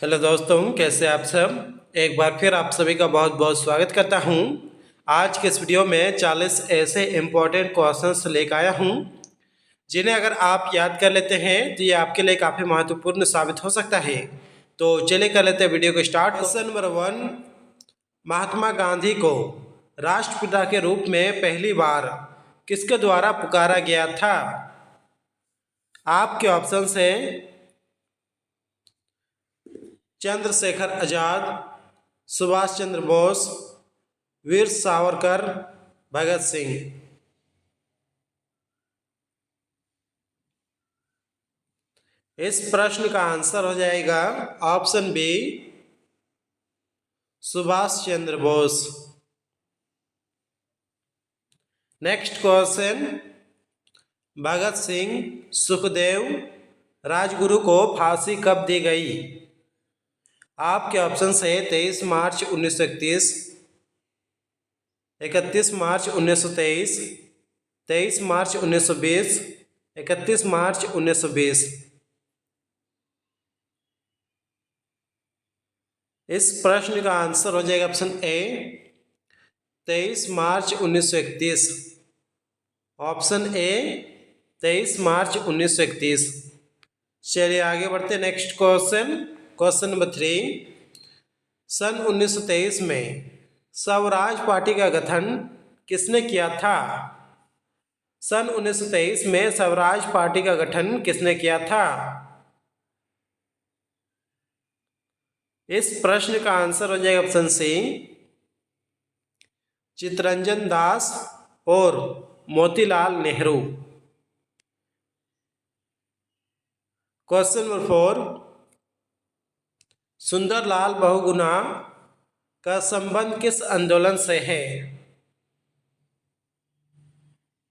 Hello दोस्तों, कैसे आप सब। एक बार फिर आप सभी का बहुत बहुत स्वागत करता हूं। आज के इस वीडियो में 40 ऐसे इम्पोर्टेंट क्वेश्चंस लेकर आया हूं जिन्हें अगर आप याद कर लेते हैं तो ये आपके लिए काफ़ी महत्वपूर्ण साबित हो सकता है। तो चलिए कर लेते हैं वीडियो को start. Question number 1, Mahatma Gandhi को राष्ट्रपिता के रूप में पहली बार किसके द्वारा पुकारा गया था। आपके ऑप्शंस हैं चंद्रशेखर आजाद, सुभाष चंद्र बोस, वीर सावरकर, भगत सिंह। इस प्रश्न का आंसर हो जाएगा option B, Subhash Chandra Bose. Next question, Bhagat Singh, Sukhdev, Rajguru को फांसी कब दी गई। आपके ऑप्शन है 23 मार्च 1931, 31 मार्च 1923, 23 मार्च 1920, 31 मार्च 1920। इस प्रश्न का आंसर हो जाएगा option A, 23 March 1931। Option A 23 मार्च 1931। चलिए आगे बढ़ते नेक्स्ट क्वेश्चन। क्वेश्चन नंबर 3, सन 1923 में स्वराज पार्टी का गठन किसने किया था। सन 1923 में स्वराज पार्टी का गठन किसने किया था। इस प्रश्न का आंसर हो जाएगा ऑप्शन सी, चित्तरंजन दास और मोतीलाल नेहरू। क्वेश्चन नंबर 4, सुंदरलाल बहुगुणा का संबंध किस आंदोलन से है।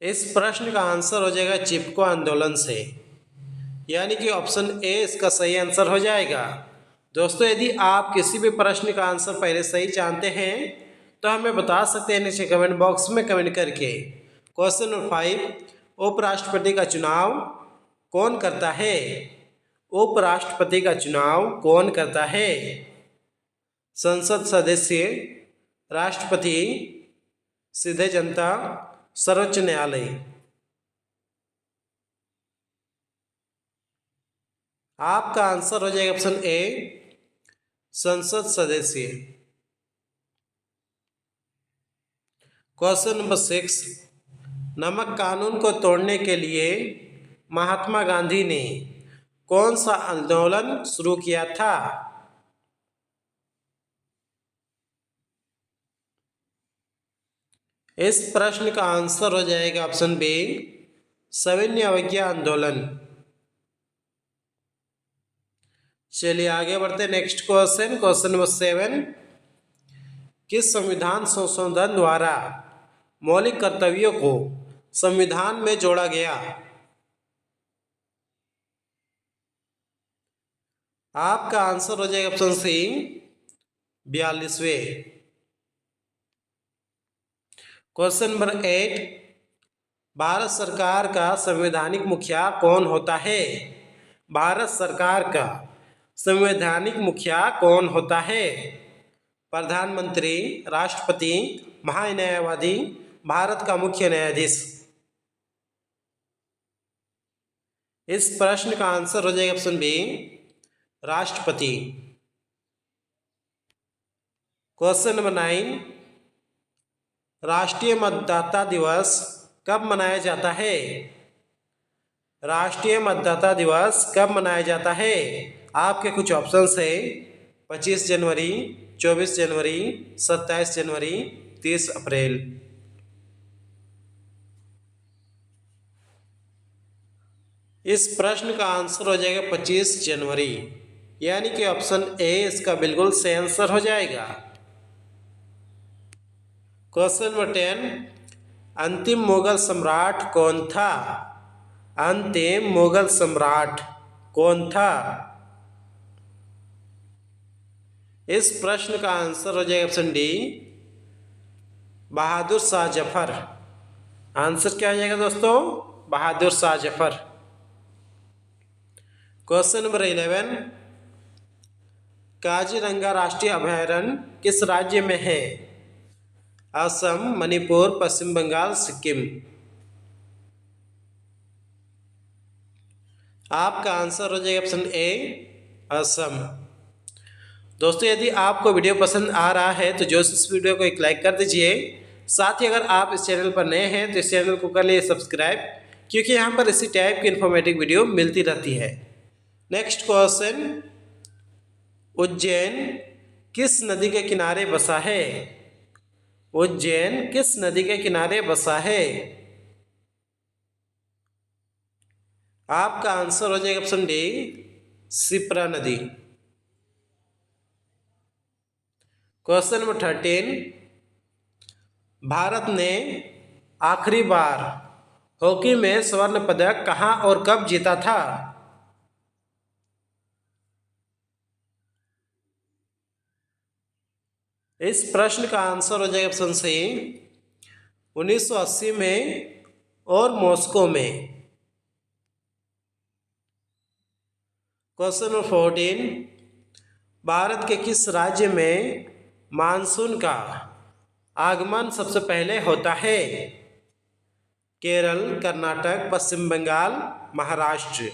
इस प्रश्न का आंसर हो जाएगा चिपको आंदोलन से, यानी कि ऑप्शन ए इसका सही आंसर हो जाएगा। दोस्तों, यदि आप किसी भी प्रश्न का आंसर पहले सही जानते हैं तो हमें बता सकते हैं नीचे कमेंट बॉक्स में कमेंट करके। क्वेश्चन नंबर 5, उपराष्ट्रपति का चुनाव कौन करता है। उपराष्ट्रपति का चुनाव कौन करता है। संसद सदस्य, राष्ट्रपति, सीधे जनता, सर्वोच्च न्यायालय। आपका आंसर हो जाएगा ऑप्शन ए, संसद सदस्य। क्वेश्चन नंबर 6, नमक कानून को तोड़ने के लिए महात्मा गांधी ने कौन सा आंदोलन शुरू किया था। इस प्रश्न का आंसर हो जाएगा ऑप्शन बी, सविनय अवज्ञा आंदोलन। चलिए आगे बढ़ते नेक्स्ट क्वेश्चन। क्वेश्चन नंबर 7, किस संविधान संशोधन द्वारा मौलिक कर्तव्यों को संविधान में जोड़ा गया। आपका आंसर हो जाएगा ऑप्शन सी, 42वें। क्वेश्चन नंबर 8, भारत सरकार का संवैधानिक मुखिया कौन होता है। भारत सरकार का संवैधानिक मुखिया कौन होता है। प्रधानमंत्री, राष्ट्रपति, महान्यायवादी, भारत का मुख्य न्यायाधीश। इस प्रश्न का आंसर हो जाएगा ऑप्शन बी, राष्ट्रपति। क्वेश्चन नंबर 9, राष्ट्रीय मतदाता दिवस कब मनाया जाता है। राष्ट्रीय मतदाता दिवस कब मनाया जाता है। आपके कुछ ऑप्शंस है 25 जनवरी, 24 जनवरी, 27 जनवरी, 30 अप्रैल। इस प्रश्न का आंसर हो जाएगा 25 जनवरी, यानी कि ऑप्शन ए इसका बिल्कुल सही आंसर हो जाएगा। क्वेश्चन नंबर 10, अंतिम मुगल सम्राट कौन था। अंतिम मुगल सम्राट कौन था। इस प्रश्न का आंसर हो जाएगा option D, Bahadur Shah Zafar. Answer क्या हो जाएगा दोस्तों, बहादुर शाह जफर। क्वेश्चन नंबर 11, काजीरंगा राष्ट्रीय अभयारण्य किस राज्य में है? असम, मणिपुर, पश्चिम बंगाल, सिक्किम। आपका आंसर हो जाएगा ऑप्शन ए, असम। दोस्तों यदि आपको वीडियो पसंद आ रहा है तो जो इस वीडियो को एक लाइक कर दीजिए। साथ ही अगर आप इस चैनल पर नए हैं तो इस चैनल को कर लिए सब्सक्राइब, क्योंकि यहाँ पर इसी टाइप की इन्फॉर्मेटिव वीडियो मिलती रहती है। नेक्स्ट क्वेश्चन, उज्जैन किस नदी के किनारे बसा है? उज्जैन किस नदी के किनारे बसा है? आपका आंसर हो जाएगा ऑप्शन डी, शिप्रा नदी। क्वेश्चन नंबर 13, भारत ने आखिरी बार हॉकी में स्वर्ण पदक कहां और कब जीता था? इस प्रश्न का आंसर हो जाएगा ऑप्शन सी, 1980 में और मॉस्को में। क्वेश्चन नंबर 14, भारत के किस राज्य में मानसून का आगमन सबसे पहले होता है? केरल, कर्नाटक, पश्चिम बंगाल, महाराष्ट्र।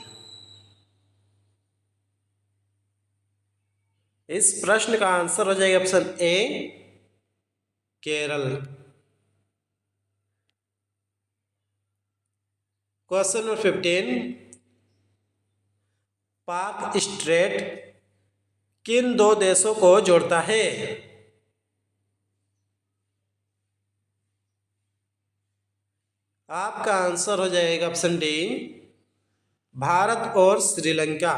इस प्रश्न का आंसर हो जाएगा option A, Kerala. Question number 15, पाक स्ट्रेट किन दो देशों को जोड़ता है? आपका आंसर हो जाएगा ऑप्शन डी, भारत और श्रीलंका।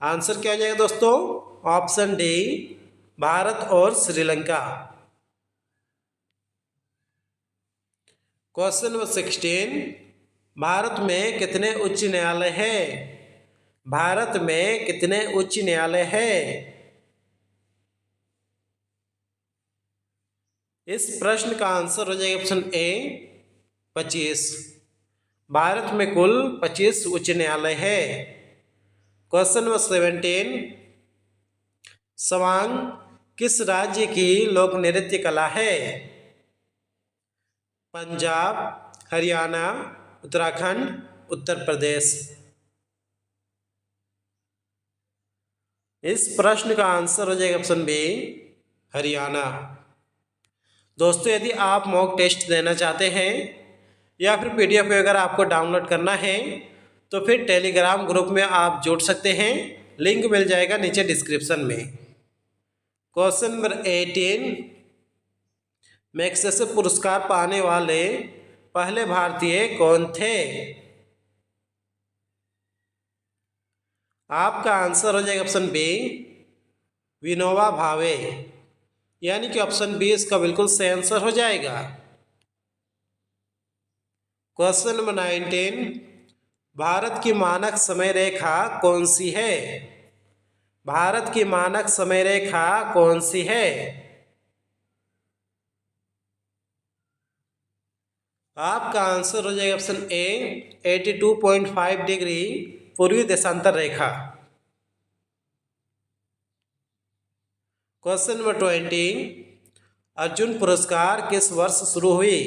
आंसर क्या हो जाएगा दोस्तों? ऑप्शन डी, भारत और श्रीलंका। क्वेश्चन नंबर 16, भारत में कितने उच्च न्यायालय है? भारत में कितने उच्च न्यायालय है? इस प्रश्न का आंसर हो जाएगा ऑप्शन ए, 25। भारत में कुल 25 उच्च न्यायालय है। क्वेश्चन नंबर 17, सवांग किस राज्य की लोक नृत्य कला है? पंजाब, हरियाणा, उत्तराखंड, उत्तर प्रदेश। इस प्रश्न का आंसर हो जाएगा ऑप्शन बी, हरियाणा। दोस्तों यदि आप मॉक टेस्ट देना चाहते हैं या फिर पीडीएफ वगैरह आपको डाउनलोड करना है तो फिर टेलीग्राम ग्रुप में आप जुड़ सकते हैं, लिंक मिल जाएगा नीचे डिस्क्रिप्शन में। क्वेश्चन नंबर 18, मैग्सेसे पुरस्कार पाने वाले पहले भारतीय कौन थे? आपका आंसर हो जाएगा ऑप्शन बी, विनोबा भावे। यानी कि ऑप्शन बी इसका बिल्कुल सही आंसर हो जाएगा। क्वेश्चन नंबर 19, भारत की मानक समय रेखा कौन सी है? भारत की मानक समय रेखा कौन सी है? आपका आंसर हो जाएगा ऑप्शन ए, 82.5 डिग्री पूर्वी देशांतर रेखा। क्वेश्चन नंबर 20, अर्जुन पुरस्कार किस वर्ष शुरू हुई?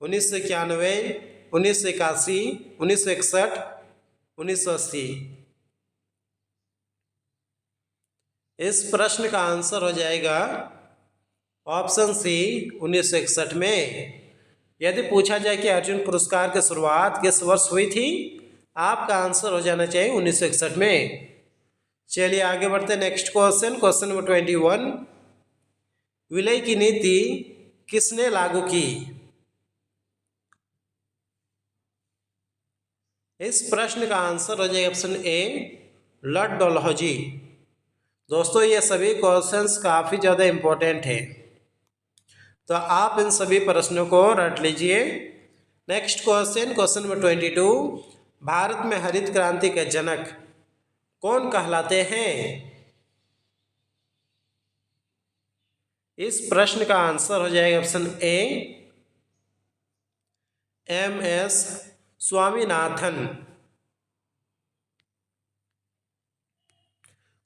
1991, 1981, 1961, 1980। इस प्रश्न का आंसर हो जाएगा ऑप्शन सी, 1961 में। यदि पूछा जाए कि अर्जुन पुरस्कार की शुरुआत किस वर्ष हुई थी, आपका आंसर हो जाना चाहिए 1961 में। चलिए आगे बढ़ते हैं। नेक्स्ट क्वेश्चन, क्वेश्चन नंबर 21, विलय की नीति किसने लागू की? इस प्रश्न का आंसर हो जाएगा ऑप्शन ए, लॉर्ड डलहौजी। दोस्तों ये सभी क्वेश्चंस काफ़ी ज़्यादा इम्पोर्टेंट है, तो आप इन सभी प्रश्नों को रट लीजिए। Next question, question number 22, Bharat में हरित क्रांति के जनक कौन कहलाते हैं? इस प्रश्न का आंसर हो जाएगा option A, MS Swaminathan.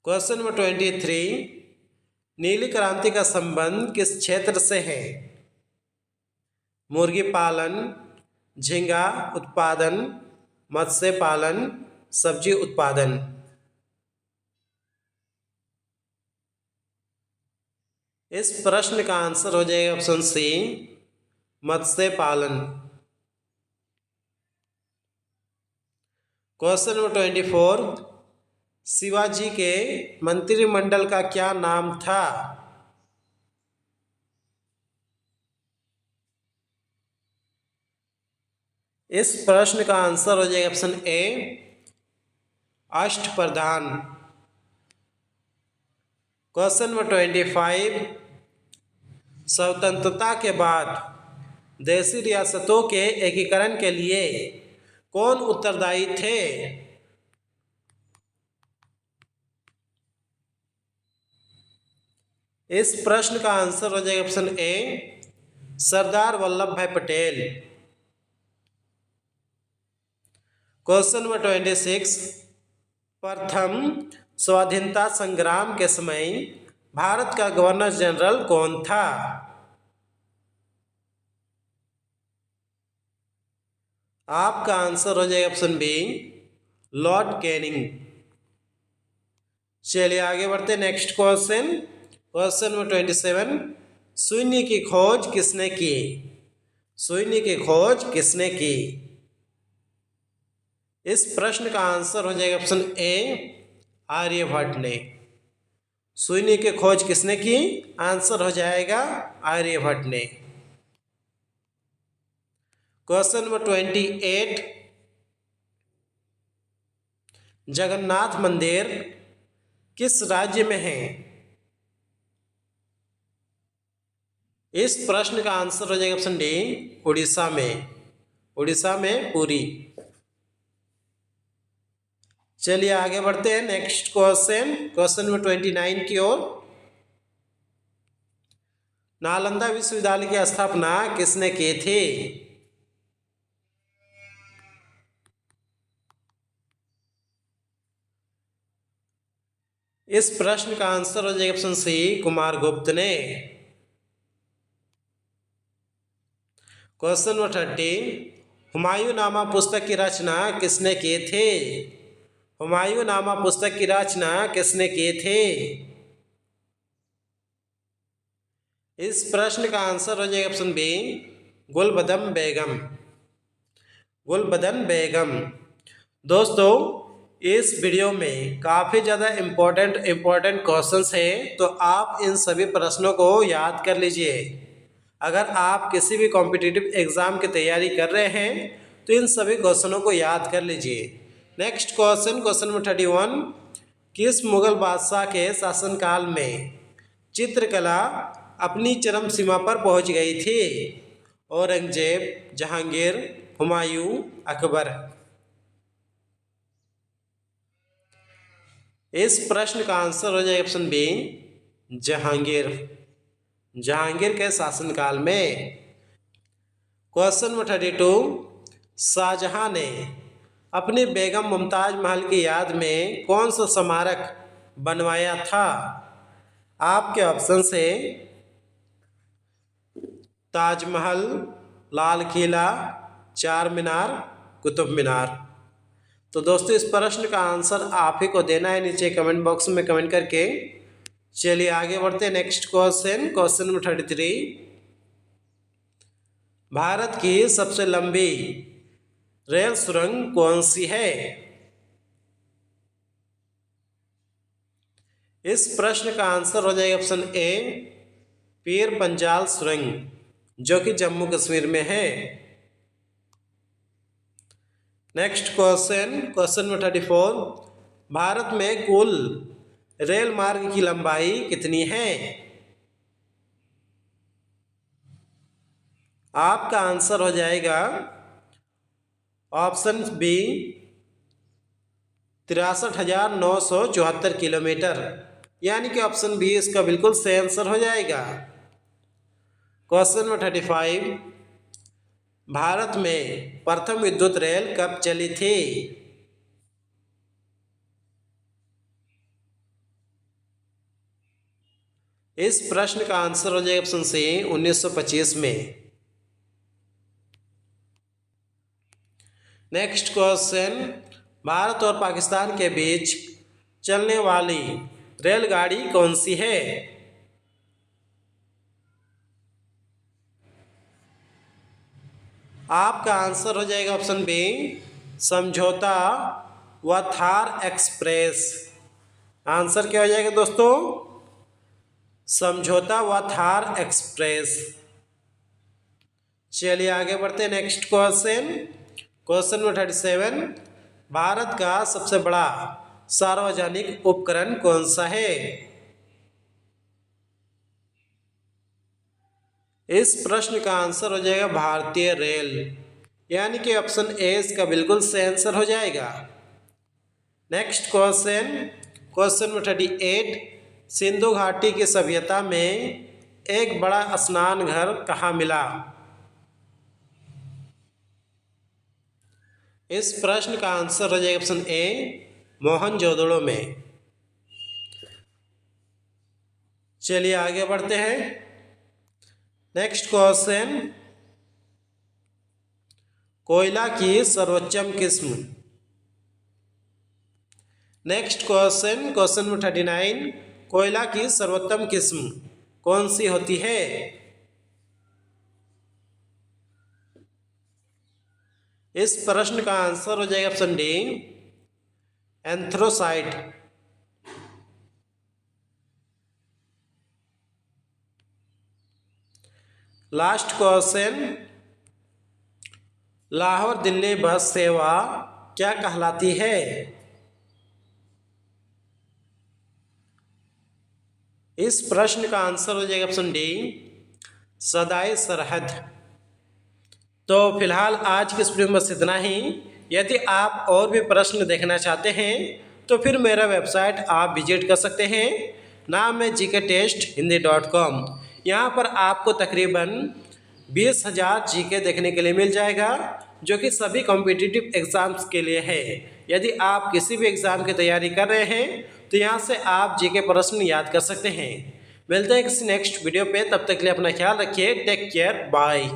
Question number 23, नीली क्रांति का संबंध किस क्षेत्र से है? मुर्गी पालन, झींगा उत्पादन, मत्स्य पालन, सब्जी उत्पादन। इस प्रश्न का आंसर हो जाएगा ऑप्शन सी, मत्स्य पालन। क्वेश्चन नंबर 24, शिवाजी के मंत्रिमंडल का क्या नाम था? इस प्रश्न का आंसर हो जाएगा option A, Ashtapradhan. Question number 25, स्वतंत्रता के बाद देशी रियासतों के एकीकरण के लिए कौन उत्तरदायी थे? इस प्रश्न का आंसर हो जाएगा ऑप्शन ए, सरदार वल्लभ भाई पटेल। क्वेश्चन नंबर 26, प्रथम स्वाधीनता संग्राम के समय भारत का गवर्नर जनरल कौन था? आपका आंसर हो जाएगा ऑप्शन बी, लॉर्ड कैनिंग। चलिए आगे बढ़ते नेक्स्ट क्वेश्चन। क्वेश्चन नंबर 27, शून्य की खोज किसने की? शून्य की खोज किसने की? इस प्रश्न का आंसर हो जाएगा ऑप्शन ए, आर्यभट्ट ने। शून्य की खोज किसने की? आंसर हो जाएगा आर्यभट्ट ने। क्वेश्चन नंबर 28, जगन्नाथ मंदिर किस राज्य में है? इस प्रश्न का आंसर हो जाएगा ऑप्शन डी, उड़ीसा में। उड़ीसा में पुरी। चलिए आगे बढ़ते हैं नेक्स्ट क्वेश्चन। क्वेश्चन नंबर 29 की ओर। नालंदा विश्वविद्यालय की स्थापना किसने की थी? इस प्रश्न का आंसर हो जाएगा ऑप्शन सी, कुमारगुप्त ने। क्वेश्चन नंबर 30, हुमायूंनामा पुस्तक की रचना किसने की थी? हुमायूंनामा पुस्तक की रचना किसने की थी? इस प्रश्न का आंसर हो जाएगा ऑप्शन बी, गुलबदन बेगम। गुलबदन बेगम। दोस्तों इस वीडियो में काफ़ी ज़्यादा इम्पोर्टेंट क्वेश्चंस हैं, तो आप इन सभी प्रश्नों को याद कर लीजिए। अगर आप किसी भी कॉम्पिटिटिव एग्ज़ाम की तैयारी कर रहे हैं तो इन सभी क्वेश्चनों को याद कर लीजिए। नेक्स्ट क्वेश्चन, क्वेश्चन नंबर 31, किस मुगल बादशाह के शासनकाल में चित्रकला अपनी चरम सीमा पर पहुंच गई थी? औरंगजेब, जहांगीर, हुमायूं, अकबर। इस प्रश्न का आंसर हो जाएगा ऑप्शन बी, जहांगीर। जहांगीर के शासनकाल में। क्वेश्चन नंबर 32, शाहजहां ने अपनी बेगम मुमताज महल की याद में कौन सा स्मारक बनवाया था? आपके ऑप्शन से ताजमहल, लाल किला, चार मीनार, कुतुब मीनार। तो दोस्तों इस प्रश्न का आंसर आप ही को देना है नीचे कमेंट बॉक्स में कमेंट करके। चलिए आगे बढ़ते हैं next question. Question number 33, Bharat की सबसे लंबी रेल सुरंग कौन सी है? इस प्रश्न का आंसर हो जाएगा ऑप्शन ए, पीर पंजाल सुरंग, जो कि जम्मू कश्मीर में है। Next question, question number 34, Bharat में कुल रेल मार्ग की लंबाई कितनी है? आपका आंसर हो जाएगा ऑप्शन बी, 63,974 किलोमीटर, यानी कि ऑप्शन बी इसका बिल्कुल सही आंसर हो जाएगा। क्वेश्चन नंबर 35, भारत में प्रथम विद्युत रेल कब चली थी? इस प्रश्न का आंसर हो जाएगा ऑप्शन सी 1925 में। नेक्स्ट क्वेश्चन, भारत और पाकिस्तान के बीच चलने वाली रेलगाड़ी कौन सी है? आपका आंसर हो जाएगा ऑप्शन बी समझौता व थार एक्सप्रेस। आंसर क्या हो जाएगा दोस्तों? समझौता व थार एक्सप्रेस। चलिए आगे बढ़ते हैं। Next question, question number 37, Bharat का सबसे बड़ा सार्वजनिक उपकरण कौन सा है? इस प्रश्न का आंसर हो जाएगा भारतीय रेल, यानी कि ऑप्शन ए इसका बिल्कुल सही आंसर हो जाएगा। Next question, question number 38, Sindhu घाटी की सभ्यता में एक बड़ा स्नान घर कहाँ मिला? इस प्रश्न का आंसर हो जाएगा ऑप्शन ए मोहनजोदड़ो में। चलिए आगे बढ़ते हैं। नेक्स्ट क्वेश्चन, कोयला की सर्वोच्चम किस्म। नेक्स्ट क्वेश्चन, क्वेश्चन नंबर 39, कोयला की सर्वोत्तम किस्म कौन सी होती है? इस प्रश्न का आंसर हो जाएगा option D anthracite. Last question, Lahore Delhi bus सेवा क्या कहलाती है? इस प्रश्न का आंसर हो जाएगा ऑप्शन डी सदाई सरहद। तो फिलहाल आज की इस वीडियो में बस इतना ही। यदि आप और भी प्रश्न देखना चाहते हैं तो फिर मेरा वेबसाइट आप विजिट कर सकते हैं। नाम है gktesthindi.com। यहाँ पर आपको तकरीबन 20,000 जीके देखने के लिए मिल जाएगा, जो कि सभी कॉम्पिटिटिव एग्ज़ाम्स के लिए है। यदि आप किसी भी एग्ज़ाम की तैयारी कर रहे हैं तो यहाँ से आप जीके प्रश्न याद कर सकते हैं। मिलते हैं किसी नेक्स्ट वीडियो पे, तब तक के लिए अपना ख्याल रखिए। Take care, bye.